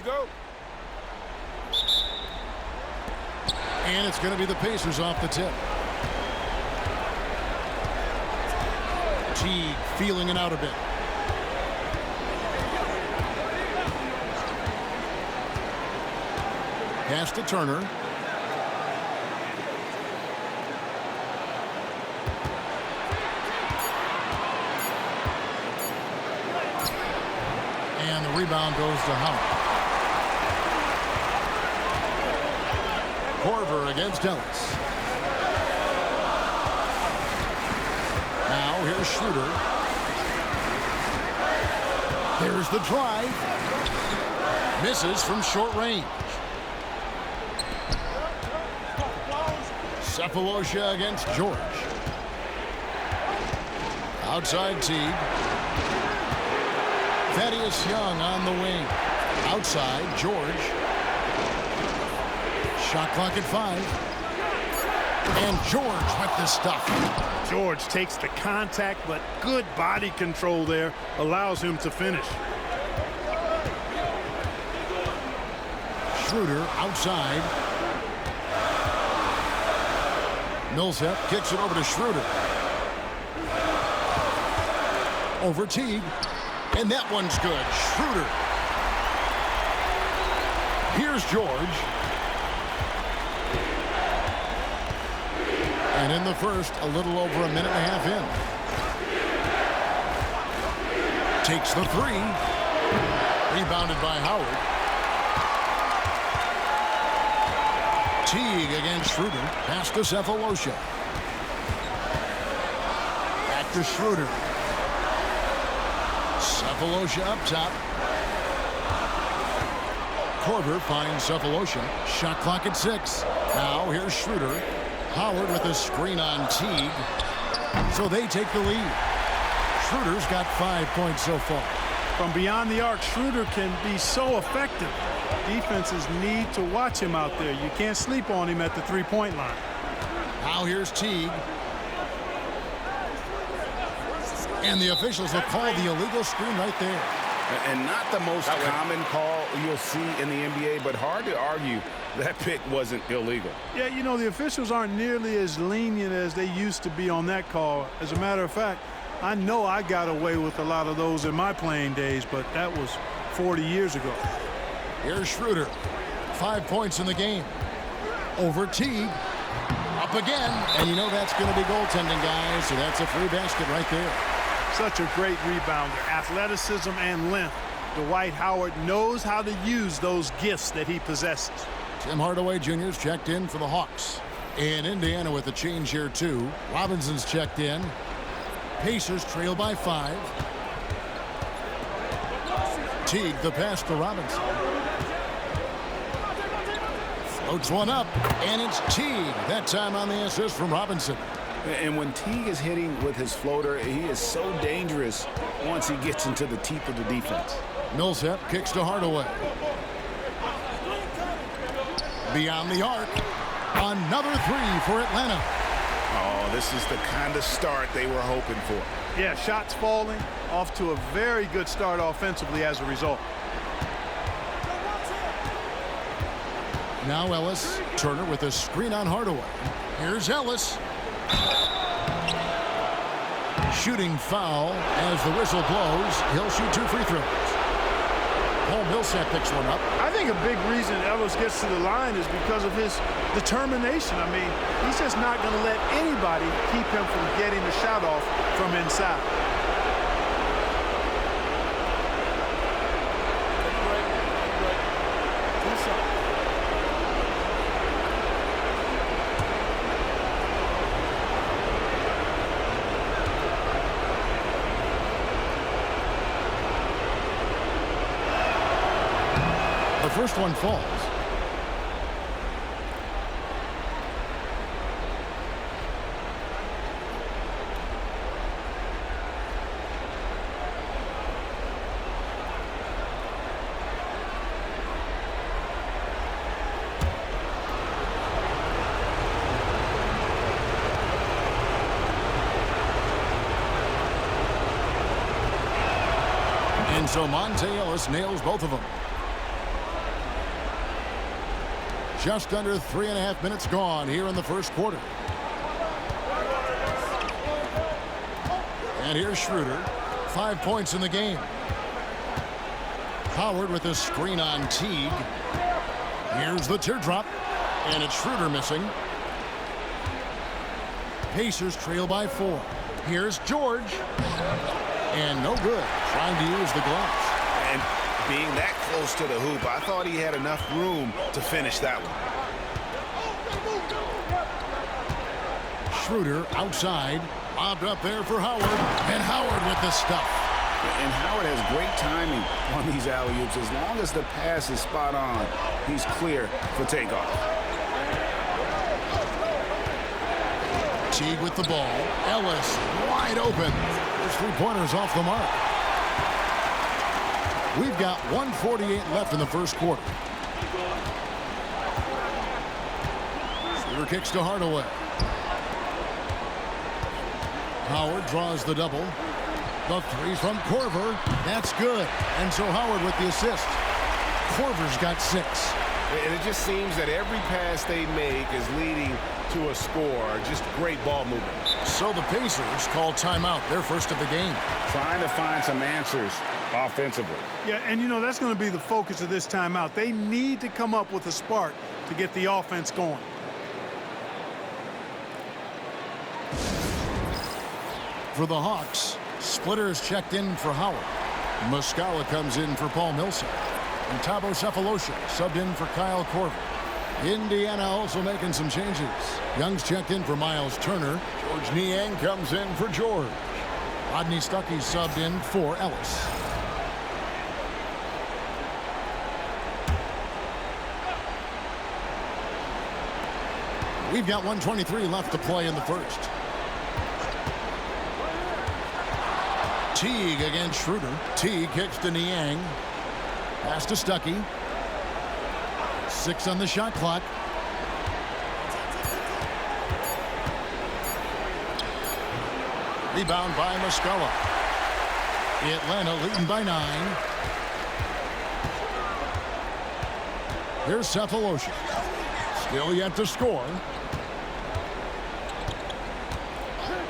go. And it's going to be the Pacers off the tip. Teague feeling it out a bit. Pass to Turner. And the rebound goes to Howard. Korver against Ellis. Now here's Schroeder. Here's the drive. Misses from short range. Sefolosha against George. Outside Teague. Thaddeus Young on the wing. Outside George. Shot clock at 5. And George with the stuff. George takes the contact, but good body control there allows him to finish. Schroeder outside. Millsap kicks it over to Schroeder. Over Teague. And that one's good. Schroeder. Here's George. And in the first, a little over a minute and a half in. Takes the 3. Rebounded by Howard. Teague against Schroeder. Pass to Sefolosha. Back to Schroeder. Sefolosha up top. Korver finds Sefolosha. Shot clock at 6. Now here's Schroeder. Howard with a screen on Teague. So they take the lead. Schroeder's got 5 points so far. From beyond the arc, Schroeder can be so effective. Defenses need to watch him out there. You can't sleep on him at the three-point line. Now here's Teague. And the officials have called the illegal screen right there. And not the most common call you'll see in the NBA, but hard to argue that pick wasn't illegal. Yeah, you know, the officials aren't nearly as lenient as they used to be on that call. As a matter of fact, I know I got away with a lot of those in my playing days, but that was 40 years ago. Here's Schroeder. 5 points in the game. Over Teague. Up again. And you know that's going to be goaltending, guys, so that's a free basket right there. Such a great rebounder. Athleticism and length. Dwight Howard knows how to use those gifts that he possesses. Tim Hardaway Jr.'s checked in for the Hawks. And Indiana with a change here, too. Robinson's checked in. Pacers trail by 5. Teague, the pass to Robinson. Floats one up, and it's Teague. That time on the assist from Robinson. And when Teague is hitting with his floater, he is so dangerous once he gets into the teeth of the defense. Millsap kicks to Hardaway. Beyond the arc. Another 3 for Atlanta. Oh, this is the kind of start they were hoping for. Yeah, shots falling. Off to a very good start offensively as a result. Now Ellis. Turner with a screen on Hardaway. Here's Ellis. Shooting foul as the whistle blows. He'll shoot 2 free throws. Paul Millsap picks one up. I think a big reason Ellis gets to the line is because of his determination. I mean, he's just not going to let anybody keep him from getting the shot off from inside. The first one falls. And so Monte Ellis nails both of them. Just under 3.5 minutes gone here in the first quarter. And here's Schroeder. 5 points in the game. Howard with a screen on Teague. Here's the teardrop. And it's Schroeder missing. Pacers trail by 4. Here's George. And no good. Trying to use the gloves. And being that close to the hoop, I thought he had enough room to finish that one. Schroeder outside. Lobbed up there for Howard. And Howard with the stuff. And Howard has great timing on these alley-oops. As long as the pass is spot on, he's clear for takeoff. Teague with the ball. Ellis wide open. His three-pointers off the mark. We've got 1:48 left in the first quarter. Schroeder kicks to Hardaway. Howard draws the double. The three from Korver. That's good. And so Howard with the assist. Korver's got 6. And it just seems that every pass they make is leading to a score. Just great ball movement. So the Pacers call timeout, their first of the game. Trying to find some answers offensively. Yeah, and you know, that's going to be the focus of this timeout. They need to come up with a spark to get the offense going. For the Hawks, Splitter's checked in for Howard. Muscala comes in for Paul Millsap. And Thabo Sefolosha subbed in for Kyle Korver. Indiana also making some changes. Young's checked in for Miles Turner. George Niang comes in for George. Rodney Stuckey subbed in for Ellis. We've got 1:23 left to play in the first. Teague against Schroeder. Teague kicks to Niang. Pass to Stuckey. 6 on the shot clock. Rebound by Muscala. Atlanta leading by 9. Here's Sefolosha. Still yet to score.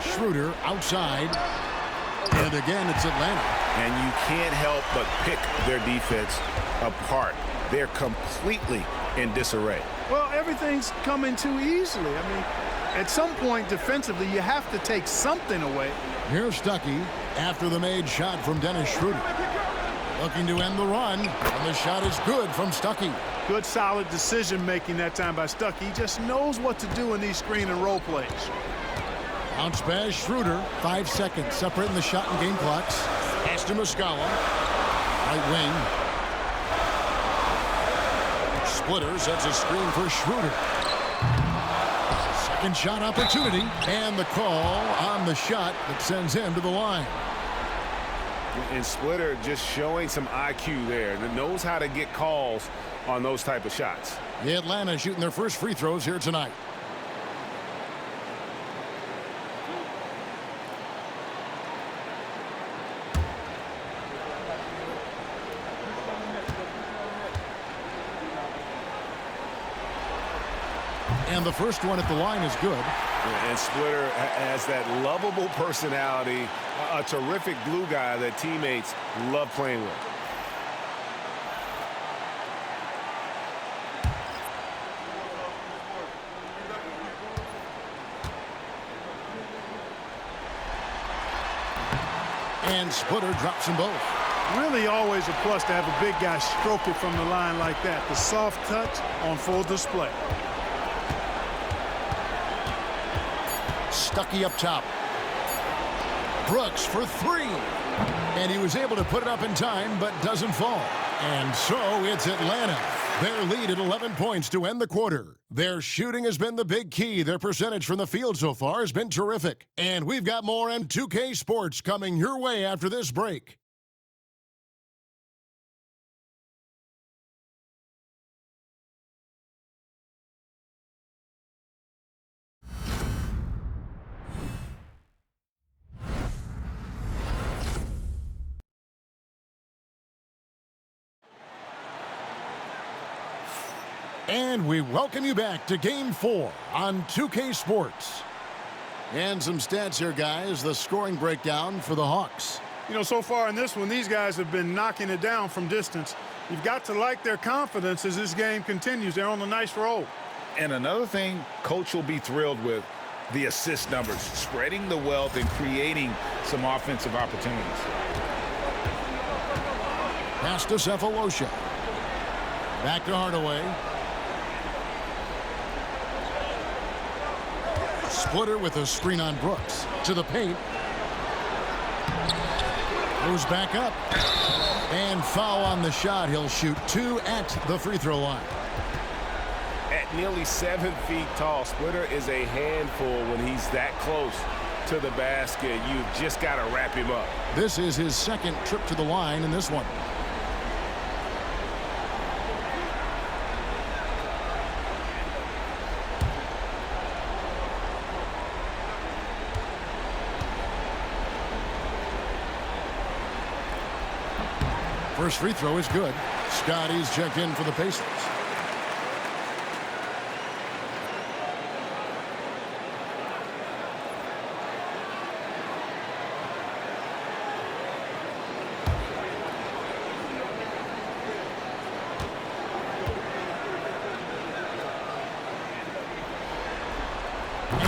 Schroeder outside. And again, it's Atlanta. And you can't help but pick their defense apart. They're completely in disarray. Well, everything's coming too easily. I mean, at some point defensively, you have to take something away. Here's Stuckey after the made shot from Dennis Schroeder. Looking to end the run, and the shot is good from Stuckey. Good, solid decision-making that time by Stuckey. He just knows what to do in these screen and roll plays. Bounce pass, Schroeder. 5 seconds separating the shot and game clocks. Pass to Muscala. Right wing. Splitter sets a screen for Schroeder. Second shot opportunity. And the call on the shot that sends him to the line. And Splitter just showing some IQ there. And knows how to get calls on those type of shots. The Atlanta shooting their first free throws here tonight. And the first one at the line is good. And Splitter has that lovable personality, a terrific glue guy that teammates love playing with. And Splitter drops them both. Really always a plus to have a big guy stroke it from the line like that. The soft touch on full display. Stuckey up top. Brooks for 3. And he was able to put it up in time, but doesn't fall. And so it's Atlanta. Their lead at 11 points to end the quarter. Their shooting has been the big key. Their percentage from the field so far has been terrific. And we've got more M2K Sports coming your way after this break. And we welcome you back to Game 4 on 2K Sports. And some stats here, guys. The scoring breakdown for the Hawks. You know, so far in this one, these guys have been knocking it down from distance. You've got to like their confidence as this game continues. They're on a nice roll. And another thing Coach will be thrilled with, the assist numbers, spreading the wealth and creating some offensive opportunities. Pass to Sefolosha. Back to Hardaway. Splitter with a screen on Brooks. To the paint. Goes back up. And foul on the shot. He'll shoot 2 at the free throw line. At nearly 7 feet tall, Splitter is a handful when he's that close to the basket. You've just got to wrap him up. This is his second trip to the line in this one. First free throw is good. Scotty's checked in for the Pacers.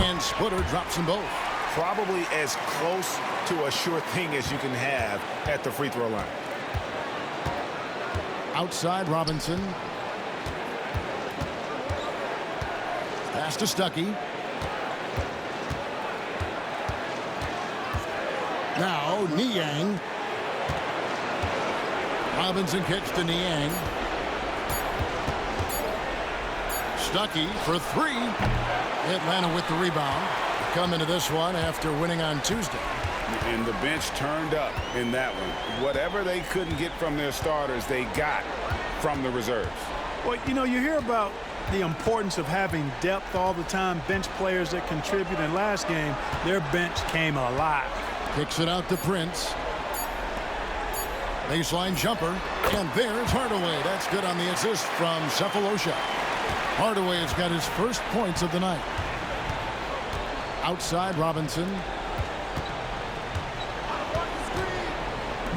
And Splitter drops them both. Probably as close to a sure thing as you can have at the free throw line. Outside Robinson. Pass to Stuckey. Now Niang. Robinson kicks to Niang. Stuckey for 3. Atlanta with the rebound. Come into this one after winning on Tuesday. And the bench turned up in that one. Whatever they couldn't get from their starters, they got from the reserves. Well, you know, you hear about the importance of having depth all the time, bench players that contribute. In last game, their bench came alive. Kicks it out to Prince. Baseline jumper. And there's Hardaway. That's good on the assist from Sefolosha. Hardaway has got his first points of the night. Outside Robinson.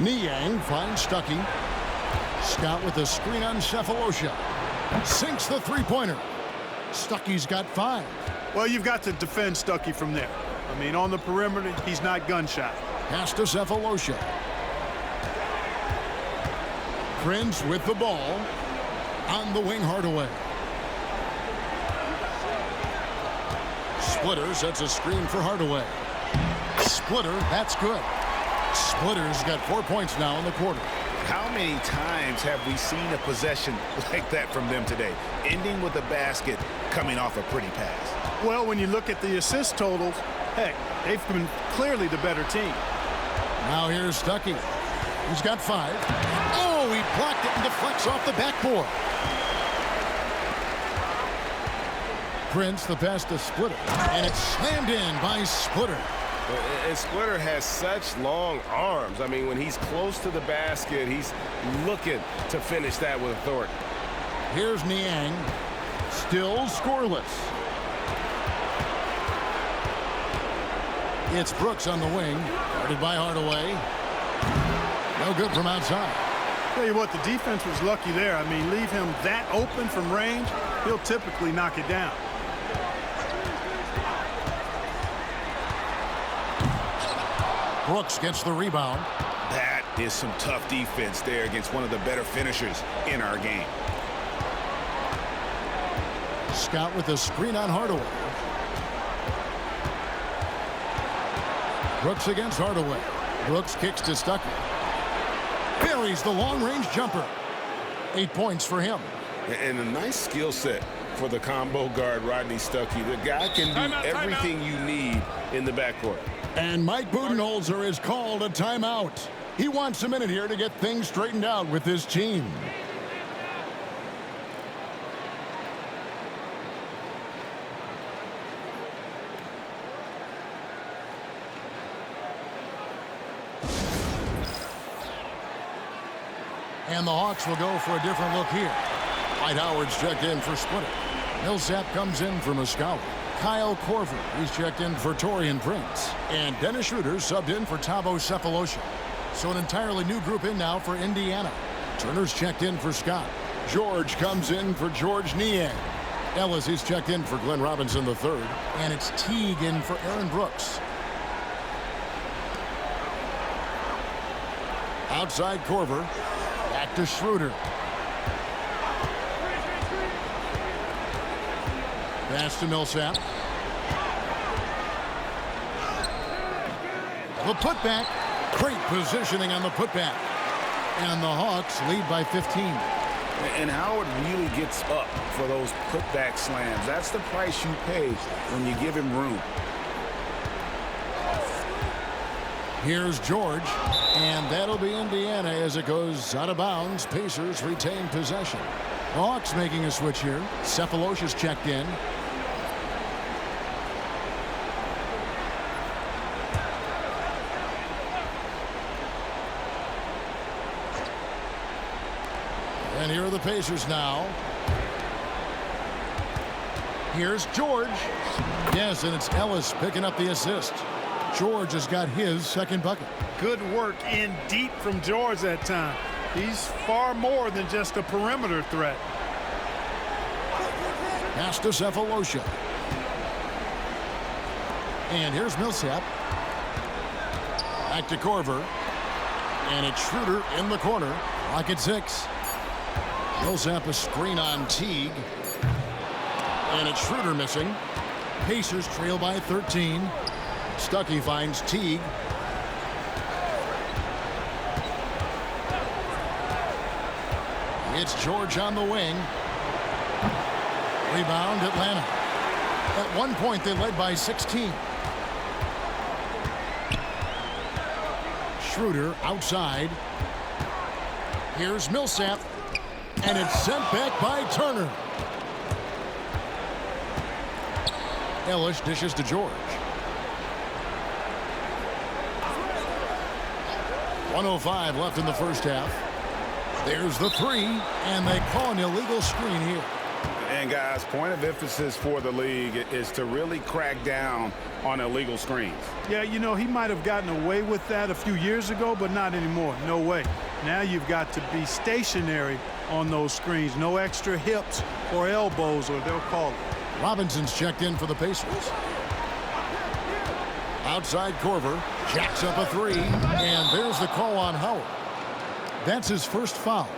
Niang finds Stuckey. Scott with a screen on Sefolosha. Sinks the three-pointer. Stuckey's got 5. Well, you've got to defend Stuckey from there. I mean, on the perimeter, he's not gunshot. Pass to Sefolosha. Prince with the ball. On the wing, Hardaway. Splitter sets a screen for Hardaway. Splitter, that's good. Splitter's got 4 points now in the quarter. How many times have we seen a possession like that from them today, ending with a basket coming off a pretty pass? Well, when you look at the assist totals, heck, they've been clearly the better team. Now here's Stuckey. He's got 5. Oh, he blocked it and deflects off the backboard. Prince, the pass to Splitter. And it's slammed in by Splitter. And Splitter has such long arms. I mean, when he's close to the basket, he's looking to finish that with authority. Here's Niang. Still scoreless. It's Brooks on the wing. Guarded by Hardaway. No good from outside. Tell you what, the defense was lucky there. I mean, leave him that open from range, he'll typically knock it down. Brooks gets the rebound. That is some tough defense there against one of the better finishers in our game. Scott with a screen on Hardaway. Brooks against Hardaway. Brooks kicks to Stuckey. Buries the long-range jumper. 8 points for him. And a nice skill set for the combo guard, Rodney Stuckey. The guy can do everything you need in the backcourt. And Mike Budenholzer is called a timeout. He wants a minute here to get things straightened out with his team. And the Hawks will go for a different look here. Dwight Howard's checked in for Splitter. Millsap comes in for Moskowy. Kyle Korver, he's checked in for Taurean Prince. And Dennis Schroeder subbed in for Thabo Sefolosha. So an entirely new group in now for Indiana. Turner's checked in for Scott. George comes in for George Niang. Ellis is checked in for Glenn Robinson III. And it's Teague in for Aaron Brooks. Outside Korver. Back to Schroeder. Pass to Millsap. The putback. Great positioning on the putback. And the Hawks lead by 15. And Howard really gets up for those putback slams. That's the price you pay when you give him room. Here's George. And that'll be Indiana as it goes out of bounds. Pacers retain possession. The Hawks making a switch here. Sefolosha's checked in. And here are the Pacers now. Here's George. Yes, and it's Ellis picking up the assist. George has got his second bucket. Good work in deep from George that time. He's far more than just a perimeter threat. Pass to Sefolosha. And here's Millsap. Back to Korver. And it's Schroeder in the corner. Lock at 6. Millsap a screen on Teague. And it's Schroeder missing. Pacers trail by 13. Stuckey finds Teague. It's George on the wing. Rebound Atlanta. At one point they led by 16. Schroeder outside. Here's Millsap. And it's sent back by Turner. Ellis dishes to George. 1:05 left in the first half. There's the three, and they call an illegal screen here. And guys, point of emphasis for the league is to really crack down on illegal screens. Yeah, you know, he might have gotten away with that a few years ago, but not anymore. No way. Now you've got to be stationary on those screens. No extra hips or elbows, or they'll call it. Robinson's checked in for the Pacers. Outside Korver. Jacks up a three. And there's the call on Howard. That's his first foul.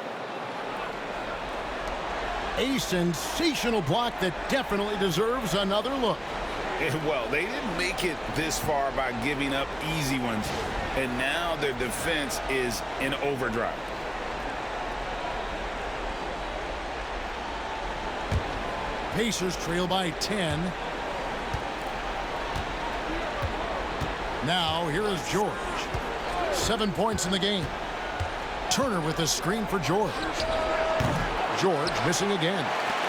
A sensational block that definitely deserves another look. Well, they didn't make it this far by giving up easy ones. And now their defense is in overdrive. Pacers trail by 10. Now here is George. 7 points in the game. Turner with a screen for George. George missing again.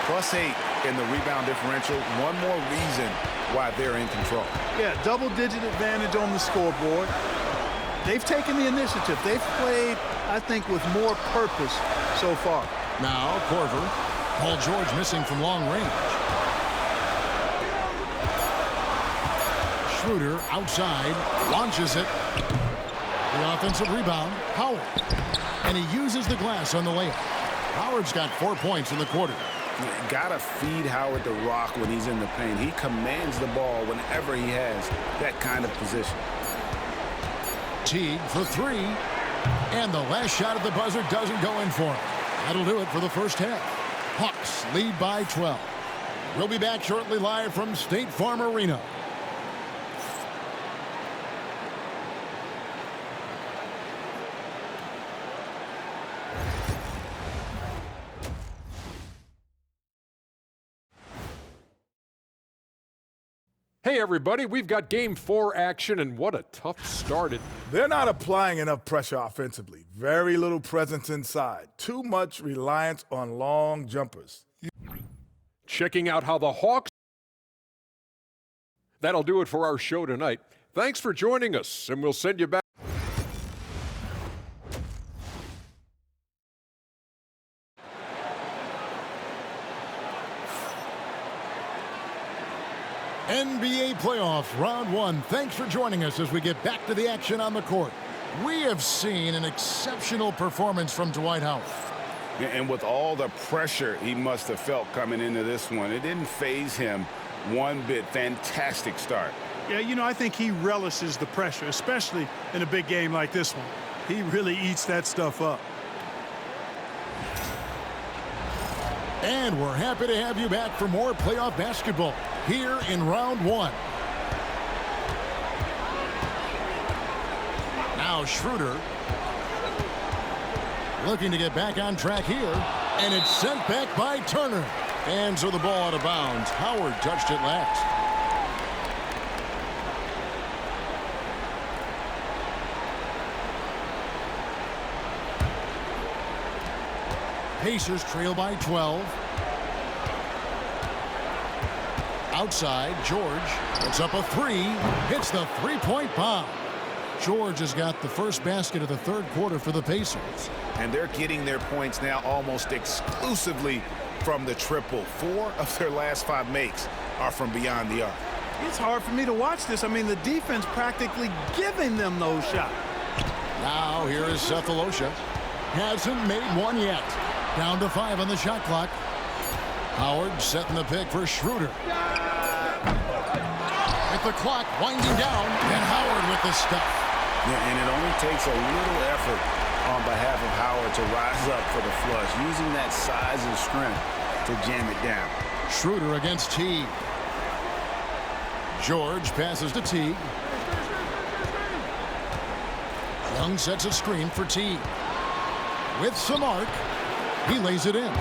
+8 in the rebound differential. One more reason why they're in control. Yeah, double-digit advantage on the scoreboard. They've taken the initiative. They've played, I think, with more purpose so far. Now Korver. Paul George missing from long range. Schroeder outside. Launches it. The offensive rebound. Howard. And he uses the glass on the layup. Howard's got 4 points in the quarter. You gotta feed Howard the rock when he's in the paint. He commands the ball whenever he has that kind of position. Teague for three. And the last shot at the buzzer doesn't go in for him. That'll do it for the first half. Hawks lead by 12. We'll be back shortly live from State Farm Arena. Hey everybody, we've got Game 4 action, and what a tough start. They're not applying enough pressure offensively. Very little presence inside. Too much reliance on long jumpers. Checking out how the Hawks... That'll do it for our show tonight. Thanks for joining us, and we'll send you back. NBA playoffs, round one. Thanks for joining us as we get back to the action on the court. We have seen an exceptional performance from Dwight Howard. And with all the pressure he must have felt coming into this one, it didn't faze him one bit. Fantastic start. Yeah, you know, I think he relishes the pressure, especially in a big game like this one. He really eats that stuff up. And we're happy to have you back for more playoff basketball here in round one. Now Schroeder looking to get back on track here, and it's sent back by Turner. And so the ball out of bounds. Howard touched it last. Pacers trail by 12. Outside, George puts up a three, hits the three-point bomb. George has got the first basket of the third quarter for the Pacers. And they're getting their points now almost exclusively from the triple. 4 of their last 5 makes are from beyond the arc. It's hard for me to watch this. I mean, the defense practically giving them those shots. Now here is Cephalosha. Hasn't made one yet. Down to 5 on the shot clock. Howard setting the pick for Schroeder. With the clock winding down, and Howard with the stuff. Yeah, and it only takes a little effort on behalf of Howard to rise up for the flush, using that size and strength to jam it down. Schroeder against Teague. George passes to Teague. Young sets a screen for Teague. With some arc, he lays it in.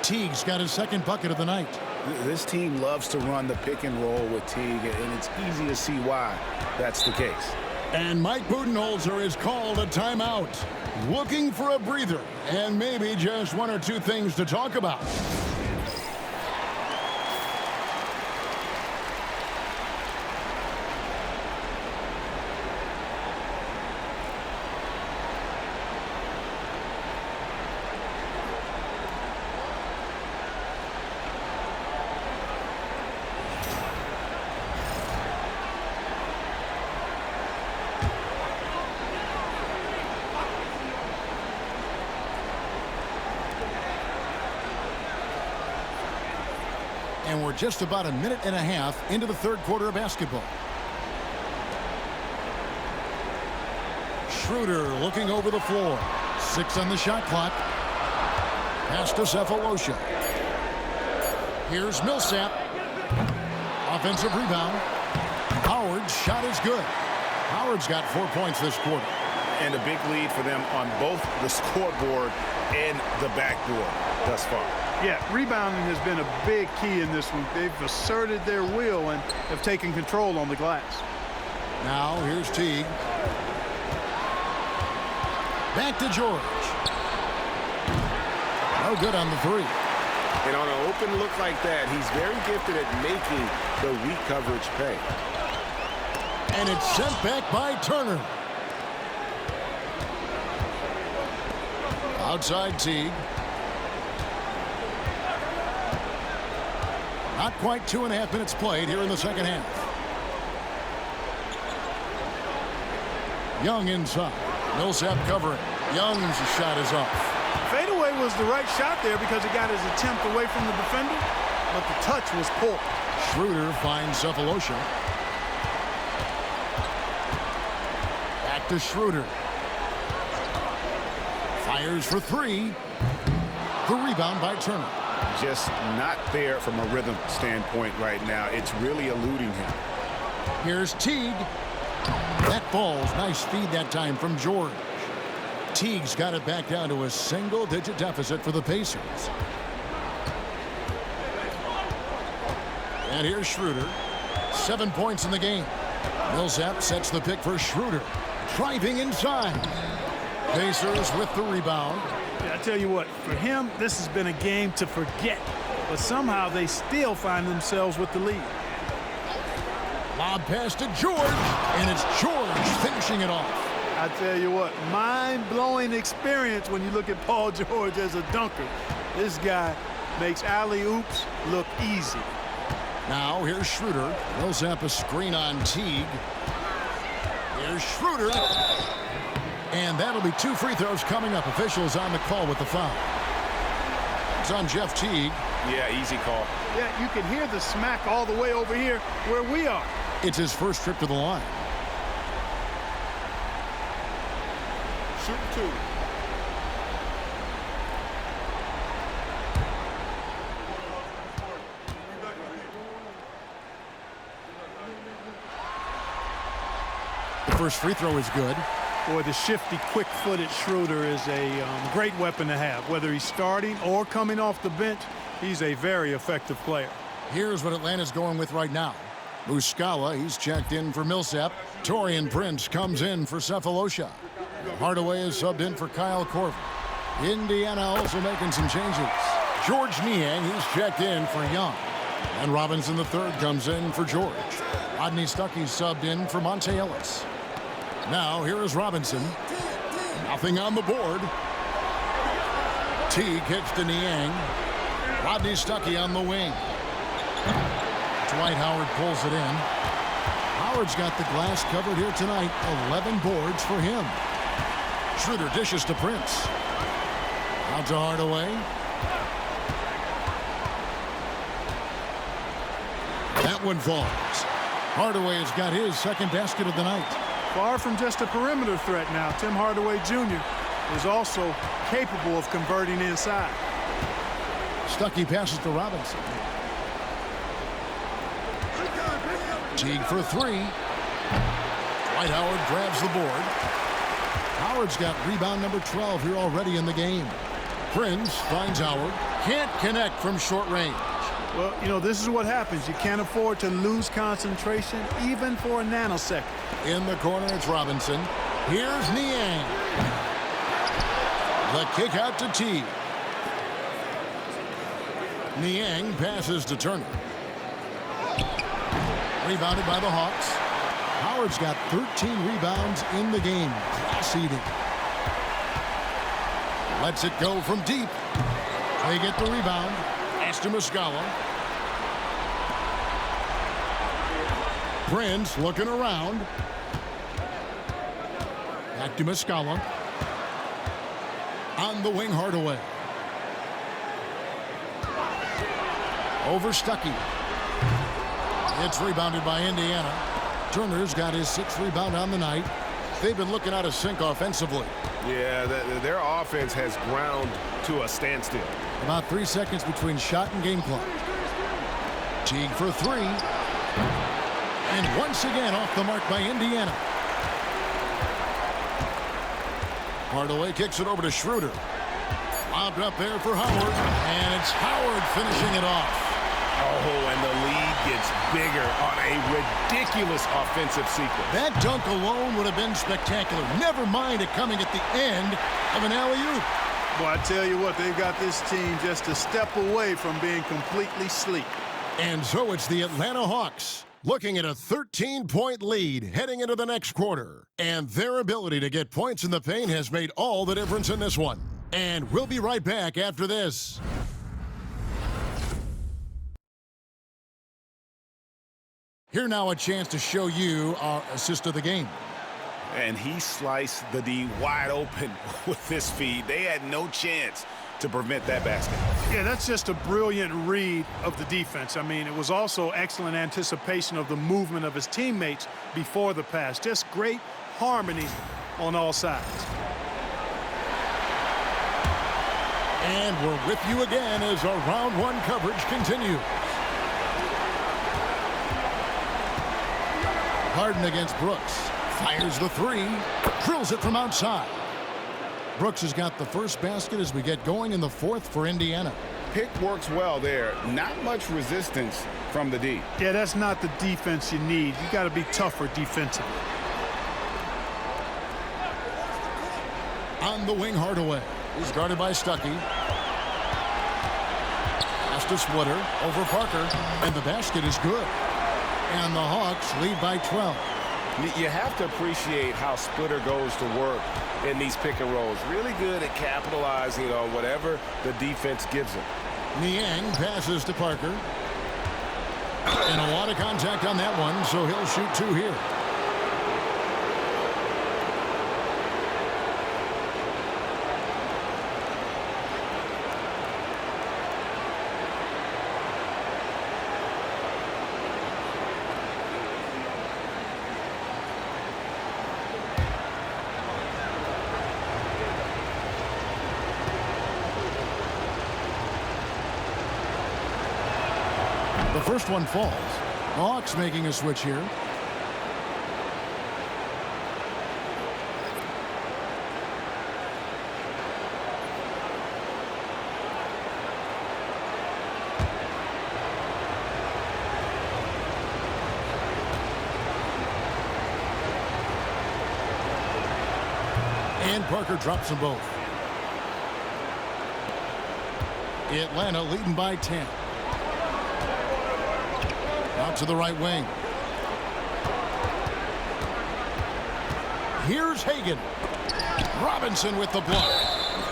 Teague's got his second bucket of the night. This team loves to run the pick and roll with Teague, and it's easy to see why that's the case. And Mike Budenholzer is called a timeout. Looking for a breather and maybe just 1 or 2 things to talk about. And we're just about a minute and a half into the third quarter of basketball. Schroeder looking over the floor. 6 on the shot clock. Pass to Cephalosha. Here's Millsap. Offensive rebound. Howard's shot is good. Howard's got 4 points this quarter. And a big lead for them on both the scoreboard and the backboard thus far. Yeah, rebounding has been a big key in this one. They've asserted their will and have taken control on the glass. Now here's Teague. Back to George. No good on the 3. And on an open look like that, he's very gifted at making the weak coverage pay. And it's sent back by Turner. Outside Teague. Not quite 2.5 minutes played here in the second half. Young inside. Millsap covering. Young's shot is off. Fadeaway was the right shot there because he got his attempt away from the defender, but the touch was poor. Schroeder finds Cephalosha. Back to Schroeder. Fires for 3. The rebound by Turner. Just not there from a rhythm standpoint right now. It's really eluding him. Here's Teague. That falls. Nice feed that time from George. Teague's got it back down to a single-digit deficit for the Pacers. And here's Schroeder. 7 points in the game. Millsap sets the pick for Schroeder. Driving inside. Pacers with the rebound. Yeah, I tell you what, for him, this has been a game to forget. But somehow they still find themselves with the lead. Lob pass to George, and it's George finishing it off. I tell you what, mind-blowing experience when you look at Paul George as a dunker. This guy makes alley-oops look easy. Now here's Schroeder. Millsap a screen on Teague. Here's Schroeder. And that'll be 2 free throws coming up. Officials on the call with the foul. It's on Jeff Teague. Yeah, easy call. Yeah, you can hear the smack all the way over here where we are. It's his first trip to the line. Shoot 2. The first free throw is good. Boy, the shifty, quick-footed Schroeder is a great weapon to have. Whether he's starting or coming off the bench, he's a very effective player. Here's what Atlanta's going with right now. Muscala, he's checked in for Millsap. Taurean Prince comes in for Cephalosha. Hardaway is subbed in for Kyle Korver. Indiana also making some changes. George Niang, he's checked in for Young. And Robinson III comes in for George. Rodney Stuckey subbed in for Monte Ellis. Now here is Robinson. Nothing on the board. Teague kicks to Niang. Rodney Stuckey on the wing. Dwight Howard pulls it in. Howard's got the glass covered here tonight. 11 boards for him. Schroeder dishes to Prince. Out to Hardaway. That one falls. Hardaway has got his second basket of the night. Far from just a perimeter threat now, Tim Hardaway Jr. is also capable of converting inside. Stuckey passes to Robinson. Teague for 3. Dwight Howard grabs the board. Howard's got rebound number 12 here already in the game. Prince finds Howard. Can't connect from short range. Well, you know, this is what happens. You can't afford to lose concentration even for a nanosecond. In the corner, it's Robinson. Here's Niang. The kick out to Teague. Niang passes to Turner. Rebounded by the Hawks. Howard's got 13 rebounds in the game. Class eating. Lets it go from deep. They get the rebound. Pass to Muscala. Prince looking around. Back to Muscala. On the wing, Hardaway. Over Stuckey. It's rebounded by Indiana. Turner's got his 6th rebound on the night. They've been looking out of sync offensively. Yeah, their offense has ground to a standstill. About 3 seconds between shot and game clock. Teague for 3. And once again off the mark by Indiana. Hardaway kicks it over to Schroeder. Lobbed up there for Howard. And it's Howard finishing it off. Oh, and the lead gets bigger on a ridiculous offensive sequence. That dunk alone would have been spectacular. Never mind it coming at the end of an alley-oop. Boy, I tell you what, they've got this team just a step away from being completely asleep. And so it's the Atlanta Hawks looking at a 13-point lead heading into the next quarter. And their ability to get points in the paint has made all the difference in this one. And we'll be right back after this. Here now a chance to show you our assist of the game. And he sliced the D wide open with this feed. They had no chance to prevent that basket. Yeah, that's just a brilliant read of the defense. I mean, it was also excellent anticipation of the movement of his teammates before the pass. Just great harmony on all sides. And we're with you again as our round one coverage continues. Harden against Brooks. Fires the 3. Drills it from outside. Brooks has got the first basket as we get going in the 4th for Indiana. Pick works well there. Not much resistance from the D. Yeah, that's not the defense you need. You got to be tougher defensively. On the wing, Hardaway. He's guarded by Stuckey. Pass to Splitter over Parker. And the basket is good. And the Hawks lead by 12. You have to appreciate how Splitter goes to work in these pick and rolls. Really good at capitalizing on whatever the defense gives him. Niang passes to Parker. And a lot of contact on that one, so he'll shoot 2 here. The first one falls. Hawks making a switch here. And Parker drops them both. Atlanta leading by 10. Out to the right wing. Here's Hagan. Robinson with the block.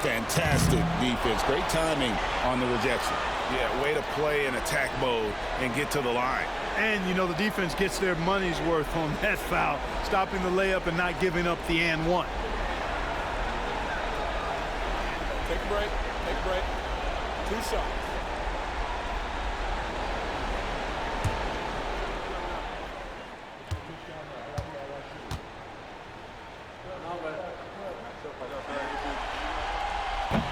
Fantastic defense. Great timing on the rejection. Yeah, way to play in attack mode and get to the line. And, you know, the defense gets their money's worth on that foul, stopping the layup and not giving up the and one. Take a break. Take a break. 2 shots.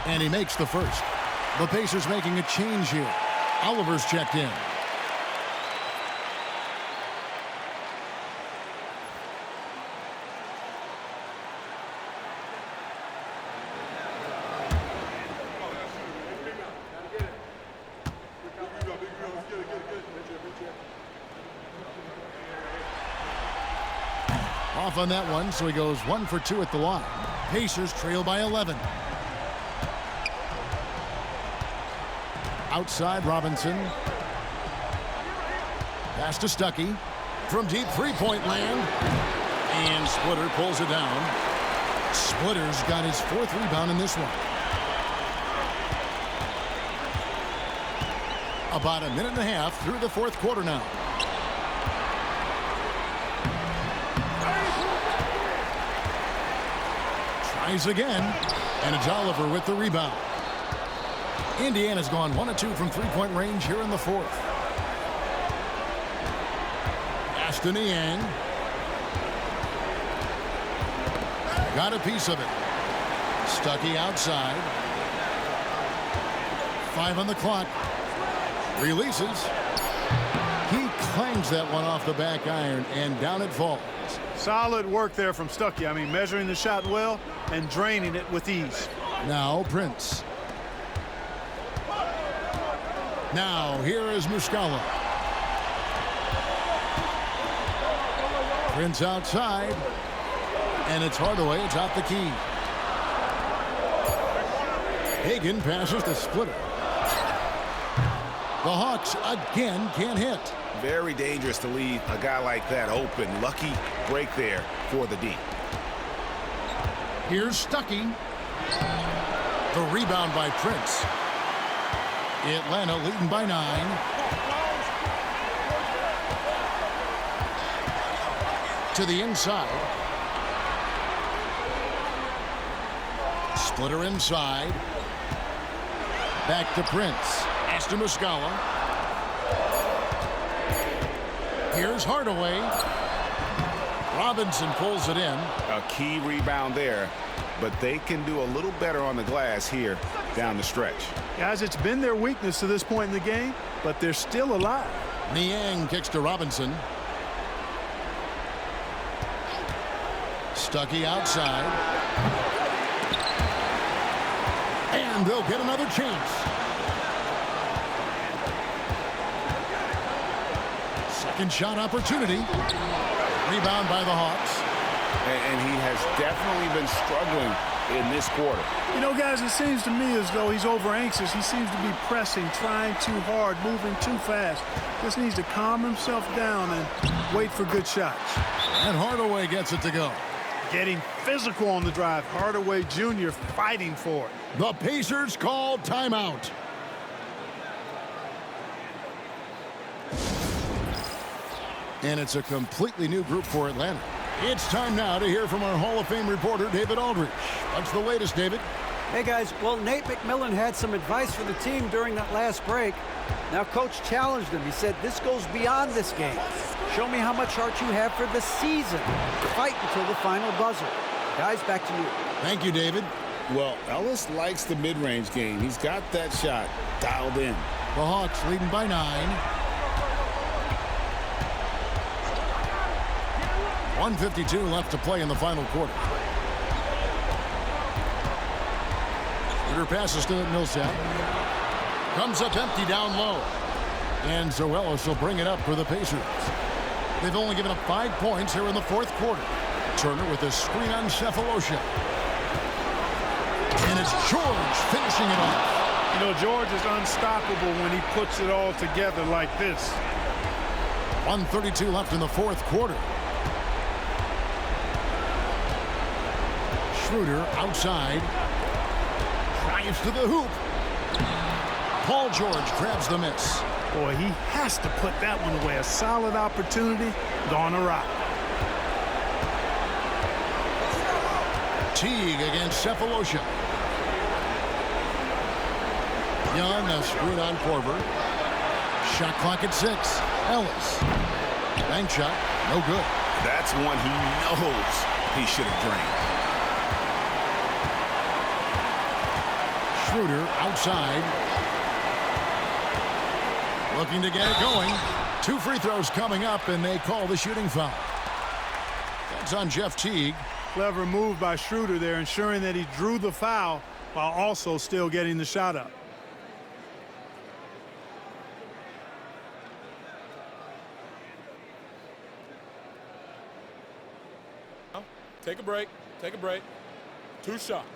And he makes the first. The Pacers making a change here. Oliver's checked in. Off on that one, so he goes 1 for 2 at the line. Pacers trail by 11. Outside Robinson. Pass to Stuckey. From deep three-point land. And Splitter pulls it down. Splitter's got his 4th rebound in this one. About a minute and a half through the 4th quarter now. Tries again. And it's Oliver with the rebound. Indiana's gone 1 of 2 from three-point range here in the 4th. Ashton Niang. Got a piece of it. Stuckey outside. 5 on the clock. Releases. He clangs that one off the back iron, and down it falls. Solid work there from Stuckey. I mean, measuring the shot well and draining it with ease. Now Prince. Now here is Muscala. Prince outside. And it's Hardaway. It's out the key. Hagan passes to Splitter. The Hawks again can't hit. Very dangerous to leave a guy like that open. Lucky break there for the D. Here's Stuckey. The rebound by Prince. Atlanta leading by 9. To the inside. Splitter inside. Back to Prince. Pass to Muscala. Here's Hardaway. Robinson pulls it in. A key rebound there, but they can do a little better on the glass here down the stretch. Guys, it's been their weakness to this point in the game, but they're still alive. Niang kicks to Robinson. Stuckey outside. And they'll get another chance. Second shot opportunity. Rebound by the Hawks. And he has definitely been struggling in this quarter. You know, guys, it seems to me as though he's over anxious. He seems to be pressing, trying too hard, moving too fast. Just needs to calm himself down and wait for good shots. And Hardaway gets it to go. Getting physical on the drive. Hardaway Jr. fighting for it. The Pacers call timeout. And it's a completely new group for Atlanta. It's time now to hear from our Hall of Fame reporter, David Aldridge. What's the latest, David? Hey, guys. Well, Nate McMillan had some advice for the team during that last break. Now, Coach challenged him. He said, this goes beyond this game. Show me how much heart you have for the season. Fight until the final buzzer. Guys, back to you. Thank you, David. Well, Ellis likes the mid-range game. He's got that shot dialed in. The Hawks leading by 9. 1:52 left to play in the final quarter. Shooter passes to Millsap. Comes up empty down low. And so Ellis will bring it up for the Pacers. They've only given up 5 points here in the fourth quarter. Turner with a screen on Cephalosha. And it's George finishing it off. You know, George is unstoppable when he puts it all together like this. 1:32 left in the fourth quarter. Schroeder outside. Drives to the hoop. Paul George grabs the miss. Boy, he has to put that one away. A solid opportunity gone awry. Teague against Cephalosha. Young, a screen on Korver. Shot clock at 6. Ellis. Bank shot, no good. That's one he knows he should have drained. Schroeder outside. Looking to get it going. 2 free throws coming up, and they call the shooting foul. That's on Jeff Teague. Clever move by Schroeder there, ensuring that he drew the foul while also still getting the shot up. Take a break. Take a break. 2 shots.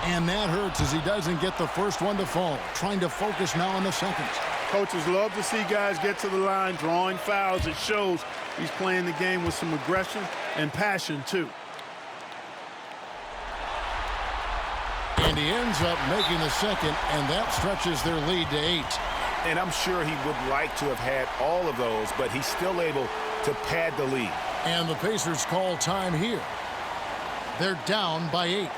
And that hurts as he doesn't get the first one to fall. Trying to focus now on the second. Coaches love to see guys get to the line, drawing fouls. It shows he's playing the game with some aggression and passion, too. And he ends up making the second, and that stretches their lead to 8. And I'm sure he would like to have had all of those, but he's still able to pad the lead. And the Pacers call time here. They're down by 8.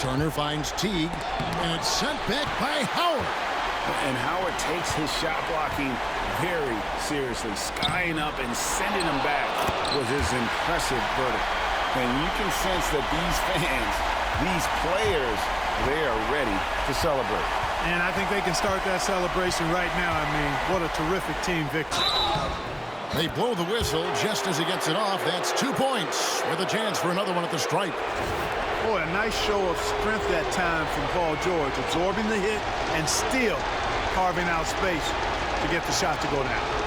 Turner finds Teague, and it's sent back by Howard. And Howard takes his shot blocking very seriously. Skying up and sending him back was his impressive verdict. And you can sense that these fans, these players, they are ready to celebrate. And I think they can start that celebration right now. I mean, what a terrific team victory. They blow the whistle just as he gets it off. That's 2 points with a chance for another one at the stripe. Boy, a nice show of strength that time from Paul George, absorbing the hit and still carving out space to get the shot to go down.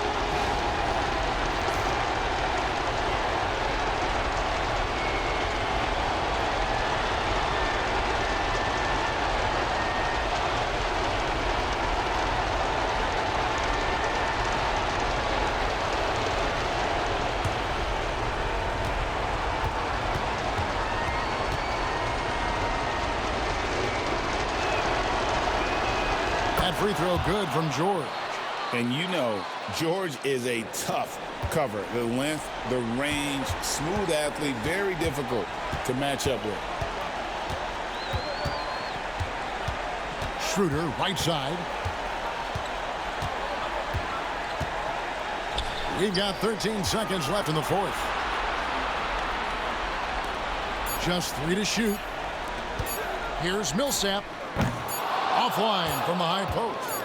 Free throw good from George. And you know, George is a tough cover. The length, the range, smooth athlete, very difficult to match up with. Schroeder, right side. We've got 13 seconds left in the fourth. Just 3 to shoot. Here's Millsap. Offline from the high post.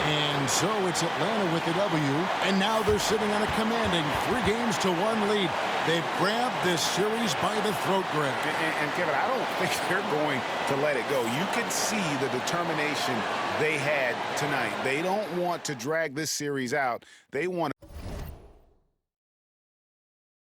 And so it's Atlanta with the W. And now they're sitting on a commanding 3-1 lead. They've grabbed this series by the throat grab. And Kevin, I don't think they're going to let it go. You can see the determination they had tonight. They don't want to drag this series out. They want to